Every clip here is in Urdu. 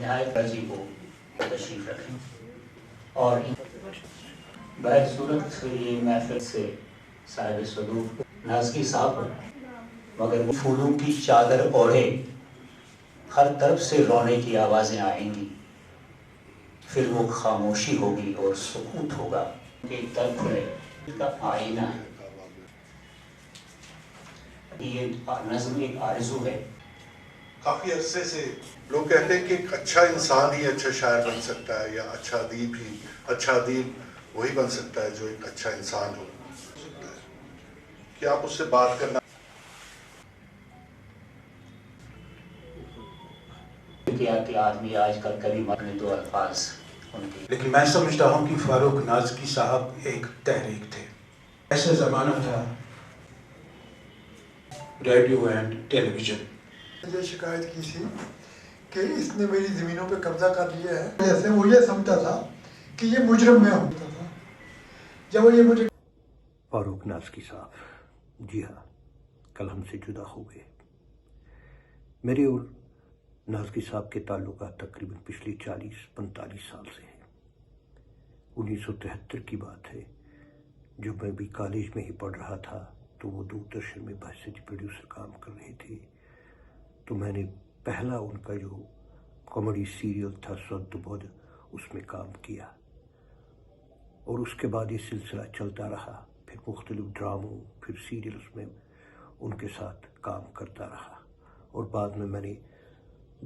نہایت عجیب کو تشریف رکھیں اور بہر صورت یہ محفل سے صاحب صدوق نازکی صاحب مگر وہ پھولوں کی چادر اوڑھے ہر طرف سے رونے کی آوازیں آئیں گی، پھر وہ خاموشی ہوگی اور سکوت ہوگا کہ ترک ہے کا آئینہ ہے۔ یہ نظم ایک آرزو ہے۔ کافی عرصے سے لوگ کہتے ہیں کہ ایک اچھا انسان ہی اچھا شاعر بن سکتا ہے، یا اچھا ادیب وہی بن سکتا ہے جو ایک اچھا انسان ہو سکتا ہے۔ کیا آپ اس سے بات کرنا کہ آدمی آج کل کبھی مرنے دو الفاظ ان کی، لیکن میں سمجھتا ہوں کہ فاروق نازکی صاحب ایک تحریک تھے۔ ایسا زمانہ تھا ریڈیو اینڈ ٹیلی ویژن۔ یہ شکایت کی تھی کہ اس نے میری زمینوں پہ قبضہ کر لیا ہے، جیسے وہ یہ سمجھتا تھا کہ یہ مجرم میں ہوتا تھا۔ جب وہ یہ مجھے فاروق نازکی صاحب جی ہاں کل ہم سے جدا ہو گئے۔ میرے اور نازکی صاحب کے تعلقات تقریباً پچھلی 40-45 سال سے ہیں۔ 1973 کی بات ہے، جب میں بھی کالج میں ہی پڑھ رہا تھا تو وہ دوردرشن میں بحثیت پروڈیوسر کام کر رہے تھے، تو میں نے پہلا ان کا جو کامیڈی سیریل تھا سود بود اس میں کام کیا، اور اس کے بعد یہ سلسلہ چلتا رہا، پھر مختلف ڈراموں پھر سیریلز میں ان کے ساتھ کام کرتا رہا، اور بعد میں نے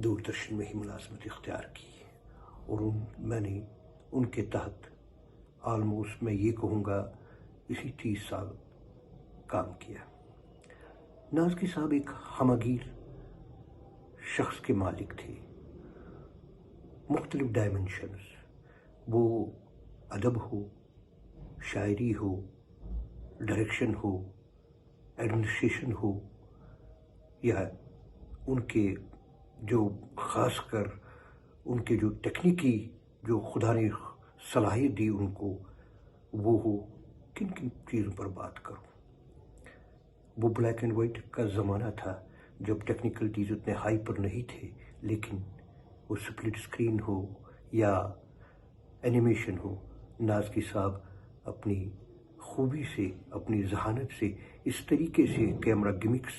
دوردرشن میں ہی ملازمت اختیار کی، اور میں نے ان کے تحت آلموسٹ میں یہ کہوں گا اسی 30 سال کام کیا۔ نازکی صاحب ایک ہمگیر شخص کے مالک تھے، مختلف ڈائمنشنز، وہ ادب ہو، شاعری ہو، ڈائریکشن ہو، ایڈمنسٹریشن ہو، یا ان کے جو خاص کر ان کے جو ٹیکنیکی جو خدا نے صلاحیت دی ان کو، وہ ہو، کن کن چیزوں پر بات کروں۔ وہ بلیک اینڈ وائٹ کا زمانہ تھا جب ٹیکنیکلٹیز اتنے ہائی پر نہیں تھے، لیکن وہ سپلٹ اسکرین ہو یا اینیمیشن ہو، نازکی صاحب اپنی خوبی سے، اپنی ذہانت سے اس طریقے سے کیمرہ گمکس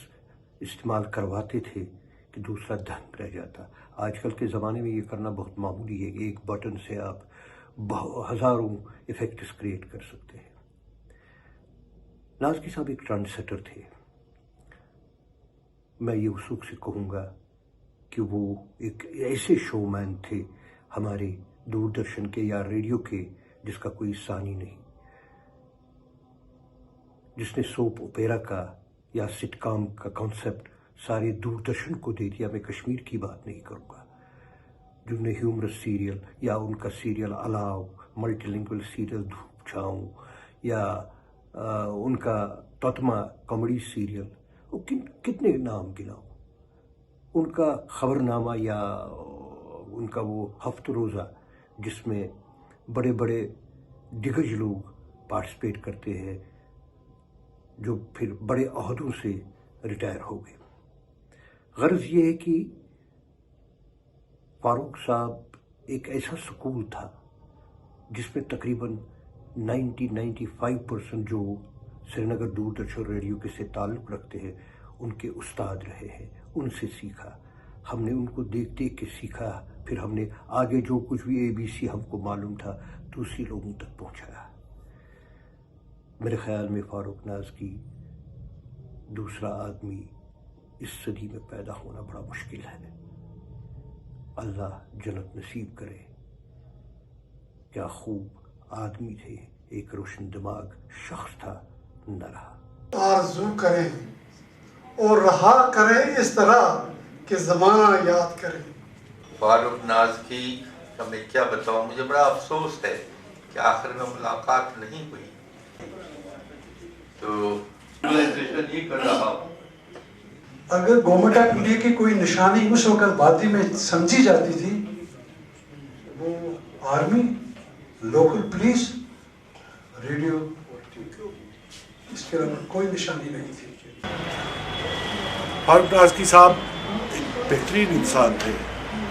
استعمال کرواتے تھے کہ دوسرا دھنگ رہ جاتا۔ آج کل کے زمانے میں یہ کرنا بہت معمولی ہے، ایک بٹن سے آپ ہزاروں ایفیکٹس کریٹ کر سکتے ہیں۔ نازکی صاحب ایک ٹرینڈ سیٹر تھے۔ میں یہ وثوق سے کہوں گا کہ وہ ایک ایسے شو مین تھے ہمارے دوردرشن کے یا ریڈیو کے جس کا کوئی ثانی نہیں، جس نے سوپ اوپیرا کا یا سٹ کام کا کانسیپٹ سارے دوردرشن کو دے دیا۔ میں کشمیر کی بات نہیں کروں گا، جنہوں نے ہیومرس سیریل یا ان کا سیریل الاؤ، ملٹی لنگول سیریل دھوپ چھاؤں، یا ان کا توتما کامیڈی سیریل، وہ کتنے نام گناؤں، ان کا خبر نامہ یا ان کا وہ ہفت روزہ جس میں بڑے بڑے دگج لوگ پارٹیسپیٹ کرتے ہیں جو پھر بڑے عہدوں سے ریٹائر ہو گئے۔ غرض یہ ہے کہ فاروق صاحب ایک ایسا سکول تھا جس میں تقریباً 90-95% جو سری نگر دوردرشن ریڈیو کے سے تعلق رکھتے ہیں ان کے استاد رہے ہیں، ان سے سیکھا، ہم نے ان کو دیکھ دیکھ کے سیکھا، پھر ہم نے آگے جو کچھ بھی ABC ہم کو معلوم تھا دوسری لوگوں تک پہنچایا۔ میرے خیال میں فاروق نازکی دوسرا آدمی اس صدی میں پیدا ہونا بڑا مشکل ہے۔ اللہ جنت نصیب کرے۔ کیا خوب آدمی تھے، ایک روشن دماغ شخص تھا، نہ رہا۔ آرزو کریں اور رہا کریں اس طرح کہ زمانہ یاد کریں۔ فاروق نازکی کا میں کیا بتاؤں، مجھے بڑا افسوس ہے کہ آخر میں ملاقات نہیں ہوئی، تو یہ کر رہا ہوں۔ اگر گورنمنٹ آف انڈیا کی کوئی نشانی اس وقت وادی میں سمجھی جاتی تھی، وہ آرمی، لوکل پولیس، ریڈیو، اس کے علاوہ کوئی نشانی نہیں تھی۔ فاروق نازکی صاحب ایک بہترین انسان تھے،